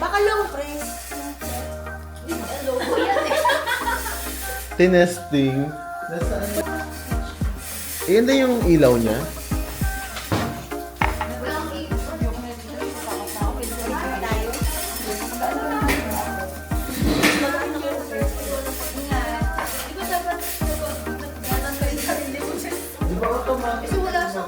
Baka low press. Low po yan eh. Tinesting. Iyan din yung ilaw niya. Di ba automatic? Kasi wala sa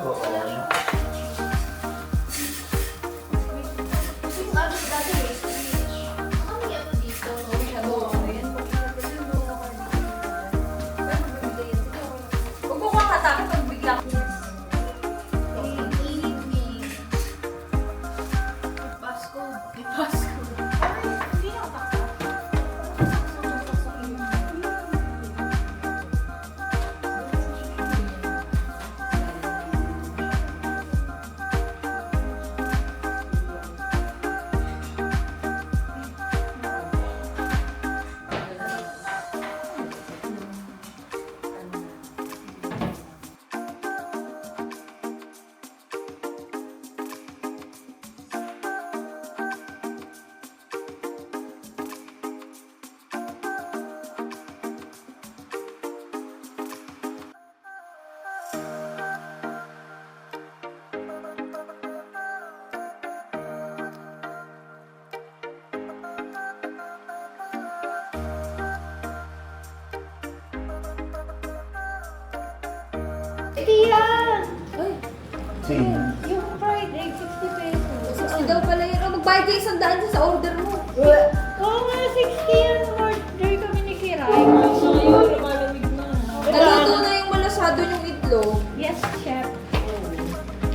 Tiyan! Ay, Sino? Yung fried egg, 60 pesos. 60 daw pala yun. Oh, magbayad kayo 100 sa order mo. Oo nga, 60 yan. Order kami ni Kiray. Naluto na yung malasado yung itlog. Yes, chef.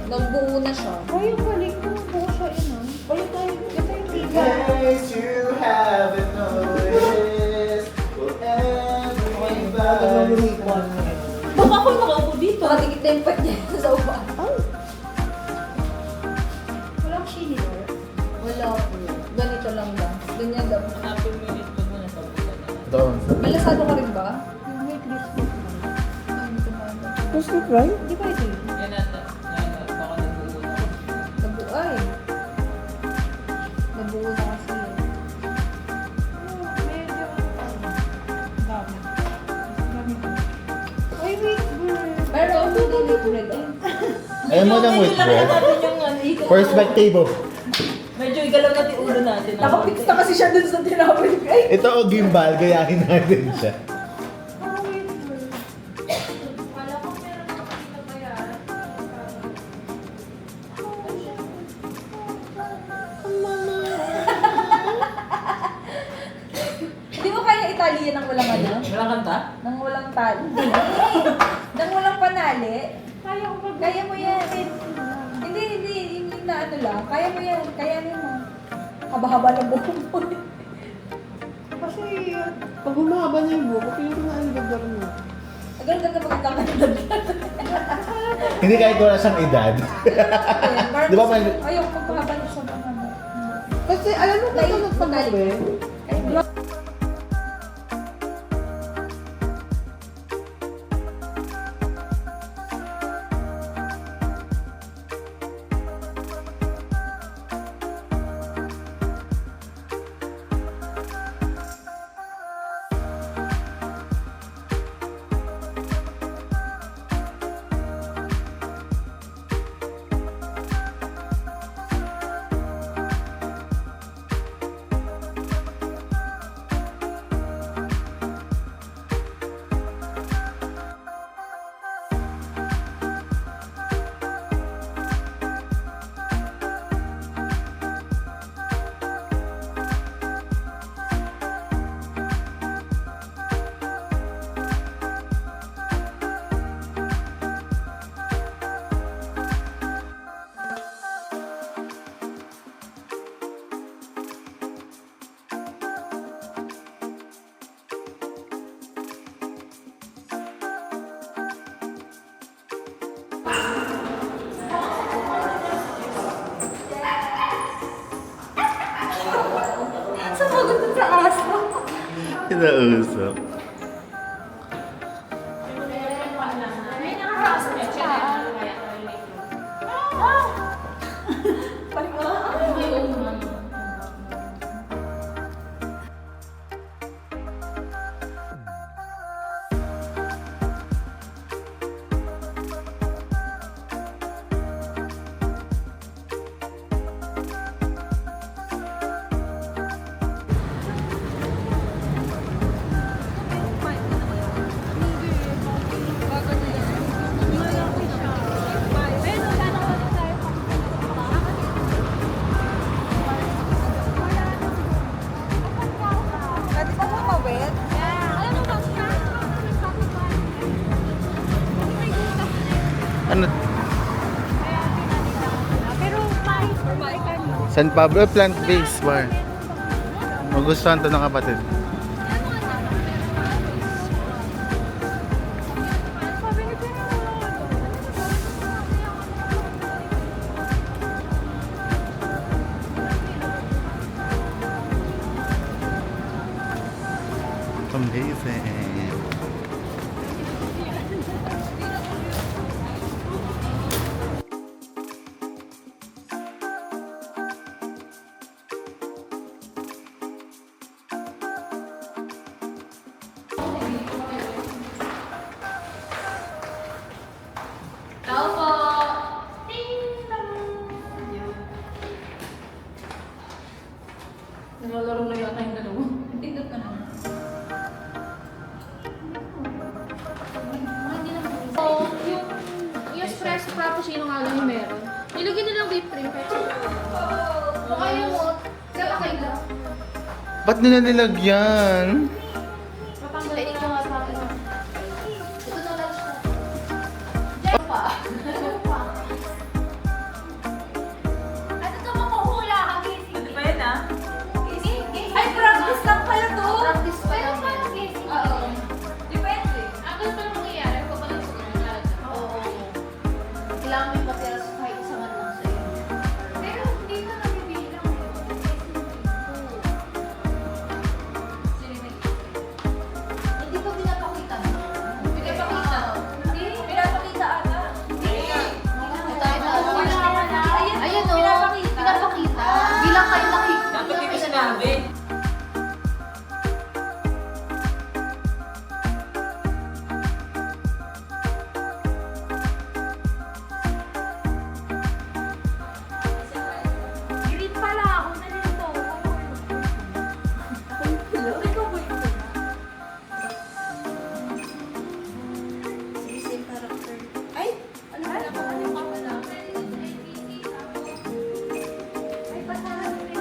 Nagbuo na siya. Ay, yung balik ko. Buo siya yun, ah. Balik tayo. Ito yung tiga. Case you haven't noticed, will everybody Baka ako nakaupo dito. Nakadikit na yung pet niya sa upa. Oh. Walang chili or? Wala po. Ganito lang ba? Ganyan daw. Doon. Malasado ka rin ba? Yung may crispy. Ay, hindi ko maalam. Crispy fry? Di ba ito yun? Nabuo ay. Nabuo na kasi. Medyo dami. Dami ko. Ay, wait, girl. Pero hindi na bread. Ayaw mo lang with bread? Perspective. Medyo igalaw natin ulo natin. Nakapix na kasi siya dun sa tinapay. Ay! Ito o gimbal, gayahin natin siya. Oh, wait, girl. Hindi mo kaya Italian ng walang ano? Walang kanta? Nang walang tali. Nang walang panali. Kaya ko mag- Kaya mo yan. Hindi, hindi na ano lang. Kaya mo yan. Kaya mo. Haba-haba ng buhok mo. Kasi, Pag humaba na yung buhok, yung pinaalagdar mo. Agad ka magkakandad. Hindi kahit wala siyang edad. Di ba may... Ayaw, magpahaba na siya ng ano. Kasi alam mo kung ito nagpagabi? Ay, Kinausap. San Pablo plant-based bar. Magustuhan to ng kapatid. Amazing. Tao po. Ding dong. Nalalaro na yata yung dalawa. Pindot ka na. So, yung espresso frappuccino nga lang yung meron. Nilagyan nilang whipped cream kahit o kaya mo, kaya lang. Ba't nila nilagyan? Papanggalin ko nga sa akin. Ito na lang siya. Diyan pa. Ano ka makuhula ka, Casey? Ano ba yan ah? Ay, practice lang pala to. Practice pa lang. Casey. Oo. Depende. Ako pa lang mangyayari. Ako pa lang siguro. Oo. Kailangan may patira sa kahit isa man lang sa'yo. Pero hindi ka nabibilang. Hindi ko pinapakita. Pinapakita. Hindi. Pinapakita ata. Hindi. Ayan, Ayan o. pinapakita. Pinapakita. Bilang kayo nakikita. Dapat hindi sinabi. Green pala ako. Nalito. Ikaw ba ito? Same character. Ay! Ano pala ko? Ano pa pala? Ay, pasahan rin.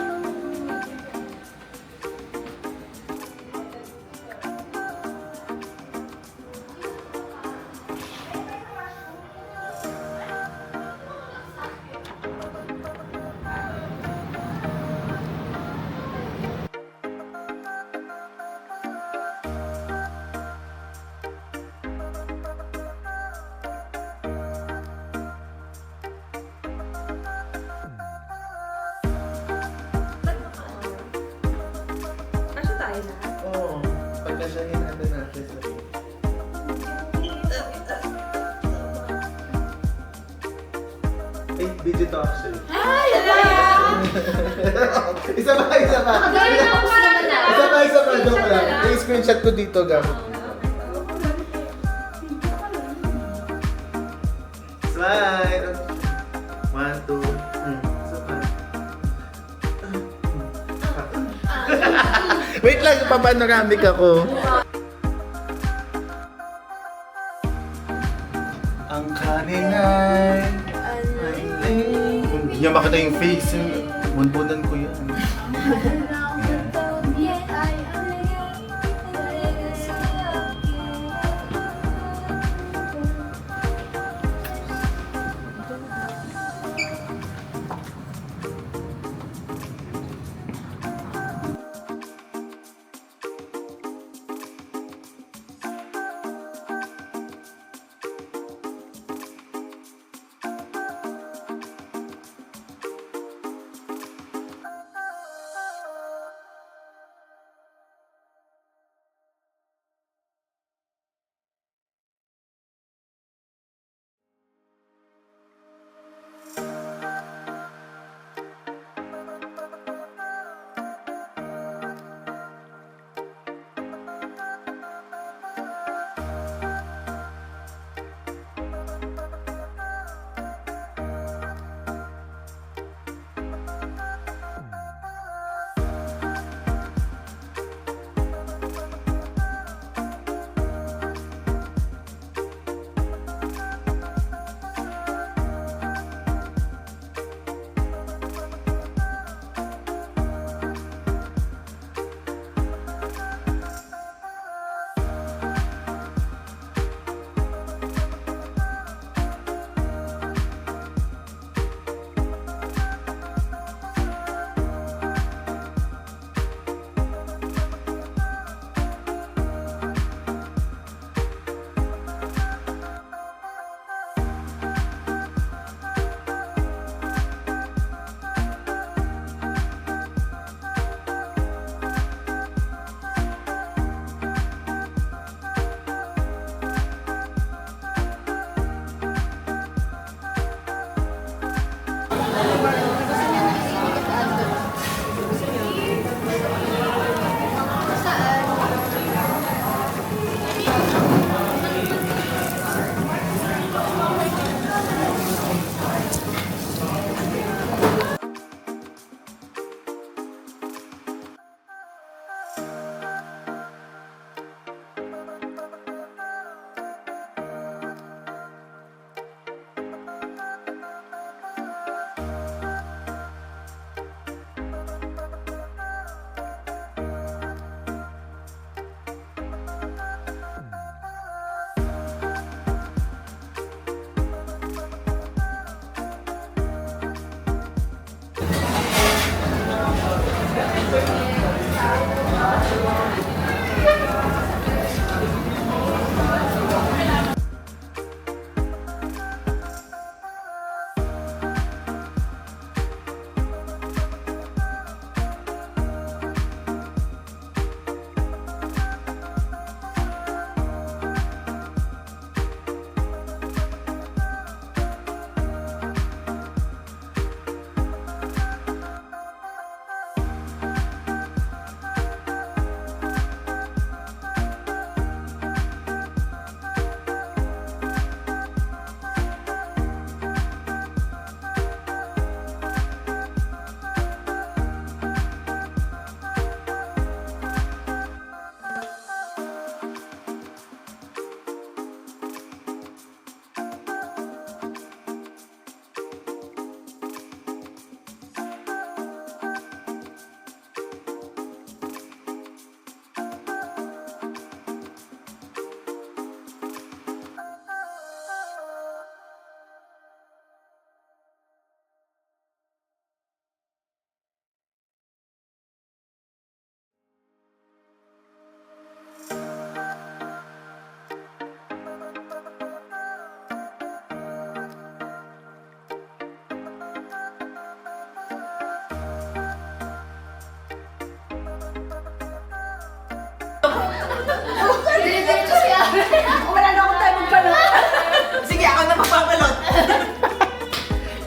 Kasya tayo na. Oo. Pagkasyahin natin natin sa video to actually. Ay! Isa pa. Isa pa. Joke lang. I-screenshot ko dito gamit. Slide. 1, 2. Isa pa. Wait lang, papanoramic ako. Ang kanin ay... Hindi niya makita yung face. Bunbunan ko yan.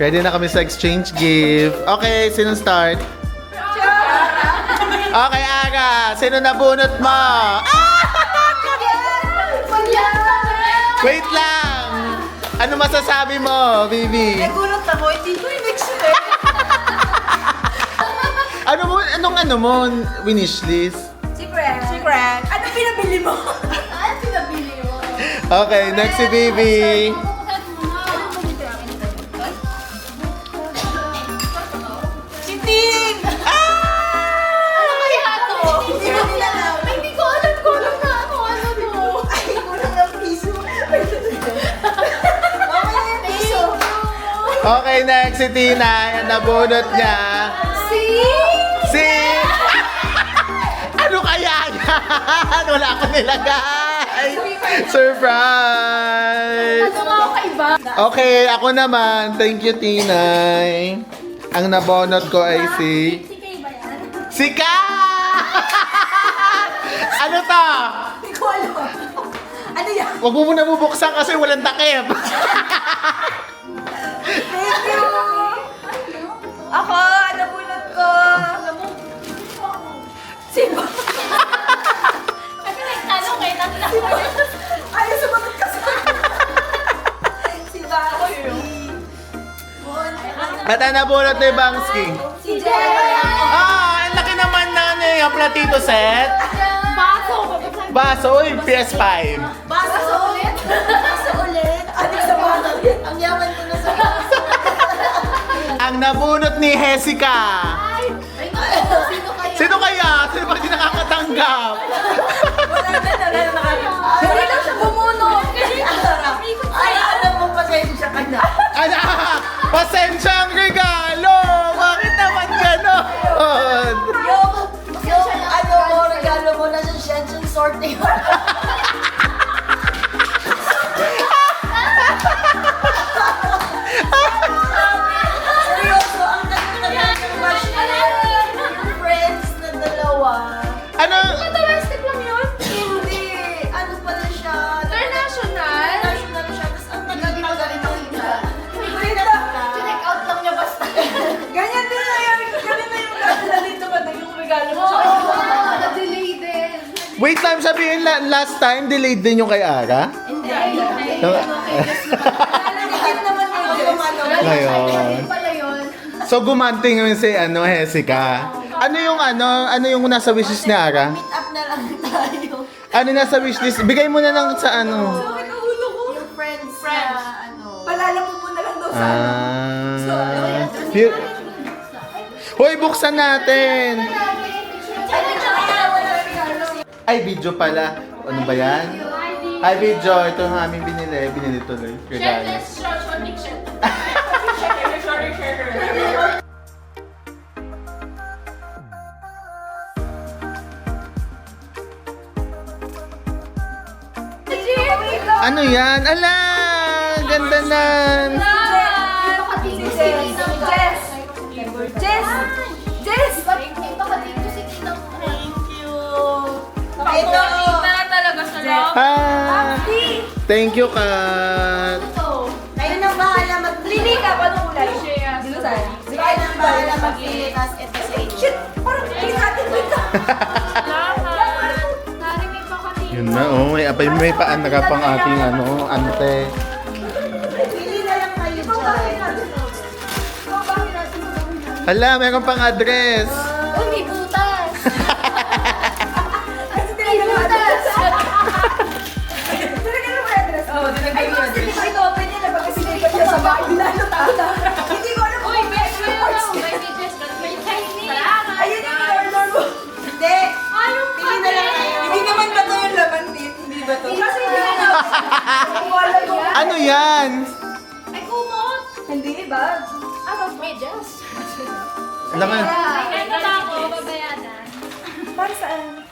Ready na kami sa exchange gift. Okay, sino start? Okay, Aga. Sino nabunot mo? Wait lang. Ano masasabi mo, Bibi? Nagulat ako, hindi ko in-expect. Anong mo, winishlist? Secret. Ano pinabili mo? Ano pinabili mo? Okay, next si Bibi. Si Ting! Ano kaya to? Hindi ko nila alam. Ay, hindi ko alam ko lang na ano to. Ay, kulang ng piso. Mamaya yung piso. Okay, next si Tina. Ang nabunot niya. Si... Ano kaya yan? Wala akong nilagay. Surprise! Ano nga ako kaiba? Okay, ako naman. Thank you, Tinay. Ang nabunot ko ay si... Si Ka! Ano to? Hindi ko alam. Ano yan? Huwag mo muna bubuksan kasi walang takip. Thank you! Ako, nabunot ko. Simba. Kasi nagtanong kayo tatlo. Ayaw sumagot ka sa Simba ako yun. At ang nabunot ni Bangsky. Si Jay. Ang laki naman na yung platito set. Baso. Baso, uy, PS5. Basa ulit. Basa ulit. Ano sa bata? Ang yaman ko na sa basa. Ang nabunot ni Jessica. Ay, naku, sino kaya? Sino kaya? Sino ba di nakakatanggap? Wala na nakakita. Hindi lang siya bumuno. Ay, alam mo pa sa'yo siya ka na. Anak! Pasensya ang regalo! Bakit naman ganon? Yung ano mo, regalo mo na sa Shenzhen sorting. Seryoso, ang nagkakaroon ng bash yung friends na dalawa. Ano? Domestic lang yun? Hindi, ano pala siya? International? International siya, tapos ang tagal-tagal ng ina. Check out lang niya basta. Ganyan din na yan. Ganyan na yung regalo dito ba yung regalo mo sa Oo, kanya. na-delay din. Wait time, sabihin last time, delayed din yung kay Ara? Hindi. Ngayon. Pala yun. So gumanting yun si Jessica. Ano yung nasa wishlist ni Ara? Meet up na lang tayo. Ano nasa wishlist? Bigay mo na lang sa ano. Bakit ang ulo ko? Yung friends na ano. Palala mo muna lang daw sa Hoy, buksan natin! Ay, kaya wala regalo. Ay, video pala. Ano ba yan? Ay, video. Ito yung aming binili. Binili tuloy. Regalo. Ano yan? Ala! Ganda na! Jess! Ito! Thank you, Kat. Kayo nang bahala mag-lili ka. Paano kulay? Dito tayo. Kayo nang bahala mag-lili. Tapos ito sa inyo. Shit! Parang pinatin mo ito. Narinig pa kami. Yun na, oh. May paanara pang ating ante. Pili na lang kayo dyan. Hala, meron pang address. Uy, may butas. Kasi tinagyan mo address. Tinagyan mo address. Oo, tinagyan mo address. Ay, ito open niya na pag sinipat niya sa bahay. Lalo tata. Hindi ko alam kung may May Chinese. Ayun yung order mo. Hindi. Pili na lang kayo. Hindi naman ba ito yung laman din? Hindi ba ito? Kasi hindi na lang. Ano yan? Ay, kumot. Hindi ba? Medyas. Laman. Ay, kaya na ako, babayaran. Para saan?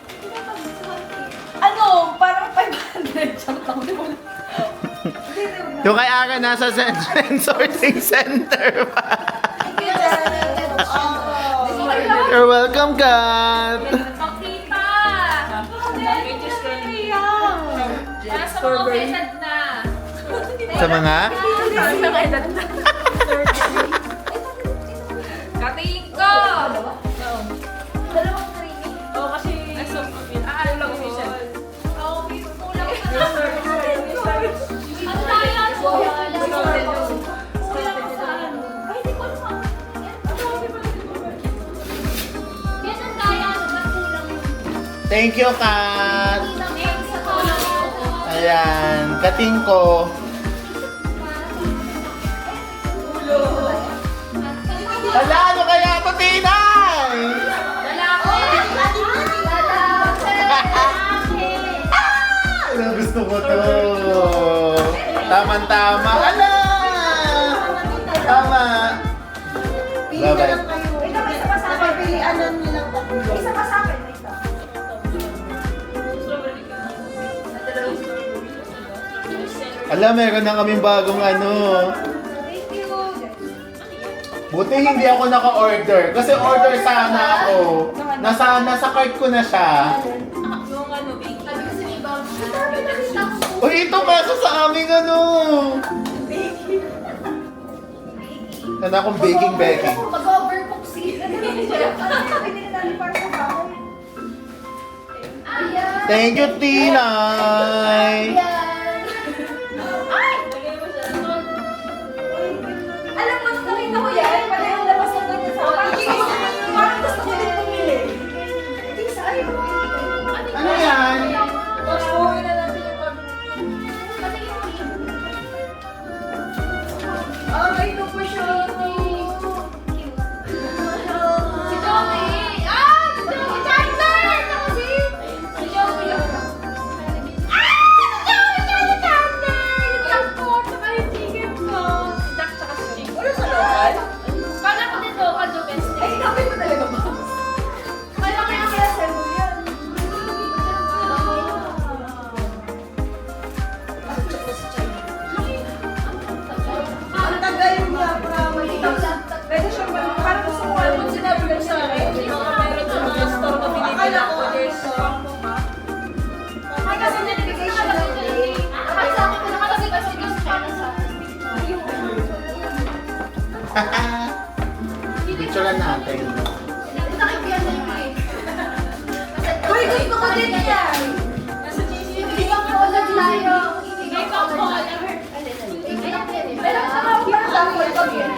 Ano? Parang 500. Charot ako. Di mo lang. Yung kay Ara nasa sorting center pa. You're welcome, Kat. Pakita. Nasa mga edad na. Sa mga? Nasa mga edad na. Thank you, Kat. Thanks sa tulong mo. Ayan, kating ko. Hala, ano kaya ito, Tinay? Ano gusto ko to? Tama-tama. Hala! Tama. Pili na Bye-bye. lang kayo. Ito, may isa pa sa akin. Pilian lang nilang tatlo. Isa pa sa akin. Ito. Alam, meron na kaming bagong ano. Thank you. Buti hindi ako naka-order. Kasi order sana ako. Nasa cart ko na siya. Yung ano, baking. Sabi kasi may bago na. Uy, ito kaso sa aming ano. Ano akong baking. Mag-overcook siya. Pwede na natin para sa akin. Ayan. Thank you, Tinay. Alam mo, nung nakita ko yan, pala yung labas ng ganyan sa akin. Parang gusto ko din pumili. Hindi sa ayaw. Ano yan? Pag-uwi na natin yung Ay, ito po siya. Si Joey! Ah! Si Joey! Chandler! Ako si Joey yun. Ah! Si Joey! Chandler! Yung transport, saka yung ticket ko. Si Jack, saka si Jake. Ano sa lokal? Kala ko din local domestic. Ay, sinabi mo talaga ba? Kala ko yung Kaya sebo yan. Ang tagal yung diaphragm. Pwede siyang parang gusto ko alam kung sinabi lang sa akin. Hindi ko meron sa mga store na binibili Akala ko ko. there's Ay, kasi nilibigay siya ng Akala sa akin ko nakalagay kasi yung China sa Picturean natin. Nakikiyan na yung mic. Uy, gusto ko din yan. Nasa GC. Hindi ka color tayo. Hindi ka color. Pero sa mga Parang sample bag yan.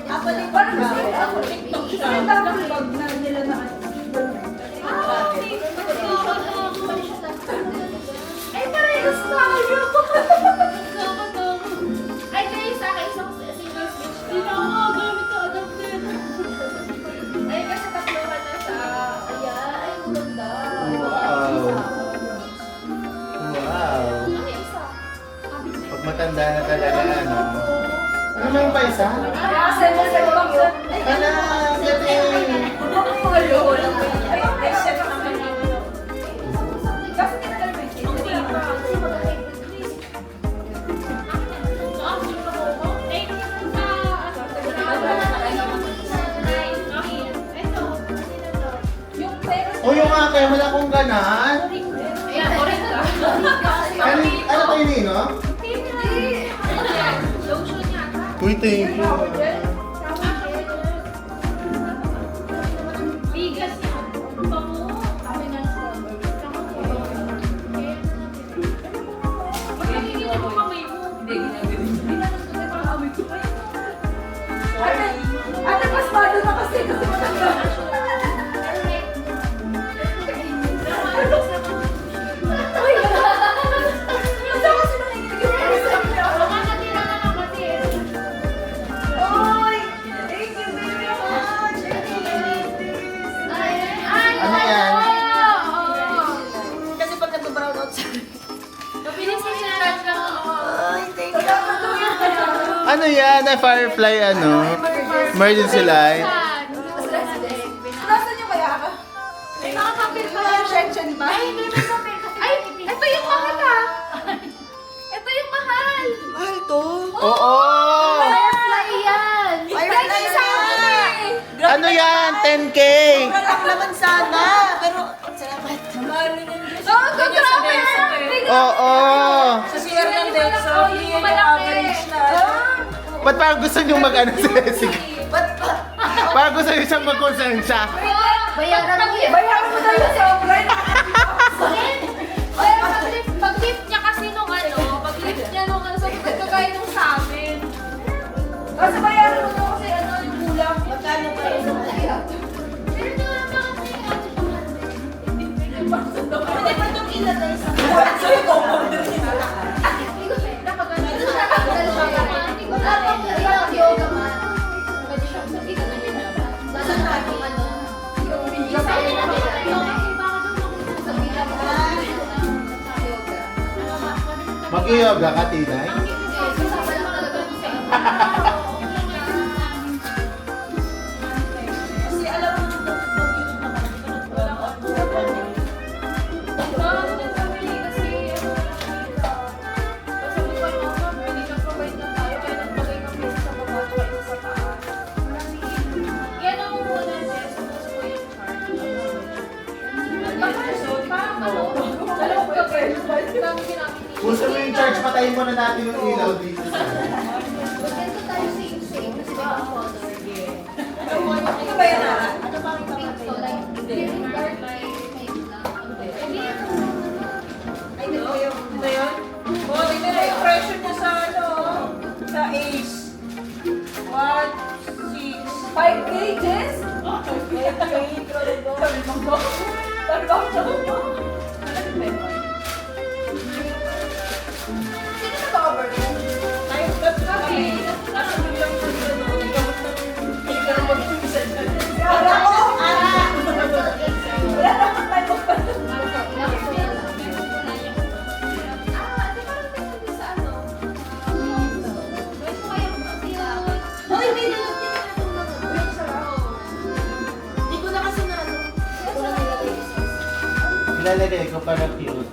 Ako din. Parang gusto ko ako. Gusto yung sample bag na nila na ano. Ay, parehas tayo! Ay, kayo sa akin, isang single switch ka. Hindi na ako makagamit sa adapter. Ay, kasi tatlo ka na siya. Ayan, ay, maganda. Wow. Wow. Ano yung isa? Pag matanda na talaga, ano? Ano may pa isa? Ah, sebo bag yun. Hala, galing. Ay, chef naman yun. Kasi tinagal mo yung yung pera. O yung akin, wala akong ganan. Ayan, orange ka. Ano kayo nino? Lotion yata. Uy, thank you. Bigas yan. Bango. Sabi nga sa Magiging mo kamay mo. Hindi, ginagawa. Ate, mas malo na kasi matanda. Uy! Basta kasi nakikinig yung pera sa akin. Baka natira na lang kasi. Oy! Thank you very much! Ano yan? Kasi pag nag-brown out siya. Mabilis na sinarad lang ako. Salamat po yan. Ano yan? Na Firefly, ano? Emergency light. Nasaan yung mayaka? May mga papel pa Wala yan. yung Shenshen ba? Ay, may mga papel kasi. Ay, ito yung mahal ah. Ito yung mahal. Mahal to. Oo! Firefly yan. Firefly Sa akin eh. Ano yan? 10K! Wala naman sana. Pero, salamat. Mahal na yung Diyos. Oo, ito grabe. Oo! Sa CR ng Delso, hindi yan yung average na. Ba't parang gusto niyong mag-ano sa Jessica? Ba't pa? Parang gusto niyo siyang mag-konsensya. Bayaran mo yan. Bayaran mo na yung sobrang. Pag-lift niya kasi nung ano, pag-lift niya nung ano, sabi ko kagaya nung sa amin. Kasi bayaran mo na kasi ano yung kulang. Magkano ba yun? Pero ito lang mga kasi ate pa. nilagay sa... So, ito po din nila. Dapat ganun siya. Hindi ko dapat yung yoga mat. Pwede siya. Hindi ko na nilabas. Lalo na yung ano. Yung video. Baka doon ako sa bilang. Yoga. Mag-yoga ka, Tinay? Kasama lang talaga sa Kasi alam mo, mag-YouTube naman. Walang on-board. Gusto mo yung charge, patayin mo na natin yung ilaw dito. Ganito tayo same-same. Kasi ba ang color? Ano ba yan, Ara? Ano bang pink to? Like, very dark pink lang. Ay, ito yung... Ito yun? Oh, tingnan na yung pressure niya sa ano, sa Ace. 1, 6, 5 cages? 5 cages. Sino nag-over? Tayo, that's okay. Nasa bilang sa ano, gamot ng hater mo din sa Ara ko! Ara! Wala naman tayo magpapalala. Hoy, may nilagyan na itong mga green sa raw. Hindi ko na kasi na ano. Ilalagay ko para cute.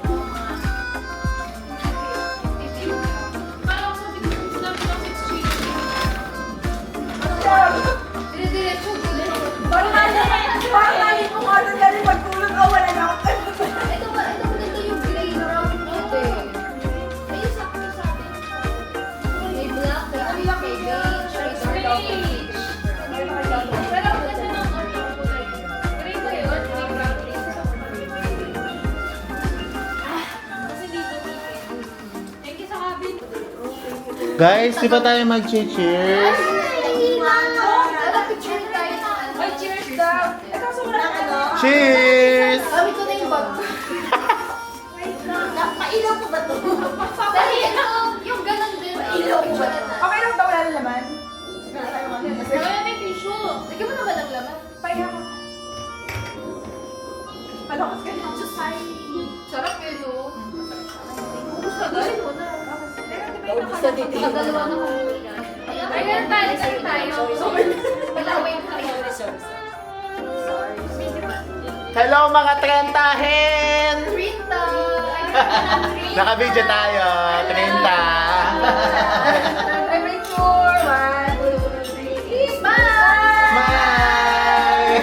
Parang nalin mo nga doon dali pagtulog ka, wala na ako. Ito maganda yung gray round dito eh. May sakto sa akin. May black, may beige, may dark beige. Pero ang ganda ng ano, gray ba yun? Gray brown, gray kasi dito thank you sa cabin. Guys, di ba tayo mag-cheers? Picture tayo ng ano. Ay, cheers daw. Eh, kaso wala na ano. Cheers! Gamit ko na yung bag. Pailaw ko ba ito? Dahil ito, yung ganun din. Ilaw ko ba na? Okay lang daw, wala na naman. Wala tayo mga Kaya may tissue. Lagyan mo na ba ng laman? Pahinga ko. Ano kasi ganito? Just hi. Sarap yun, no? Gusto mo na. Gusto dito. Magdalawa na kung ay, meron tayo. Saan tayo? Wala, wait. Hello mga trentahin! Rinta! Naka-video tayo, 30. I'm sure. 1, 2, 3. Smile! Smile!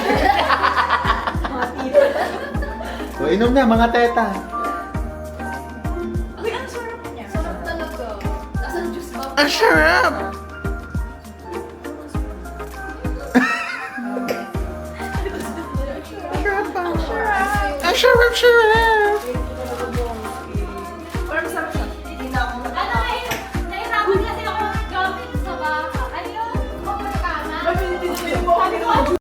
O, inom na mga teta. Uy, ang sarap niya. Sarap talaga. Nasaan juice ba? Ang sarap! Ang sarap!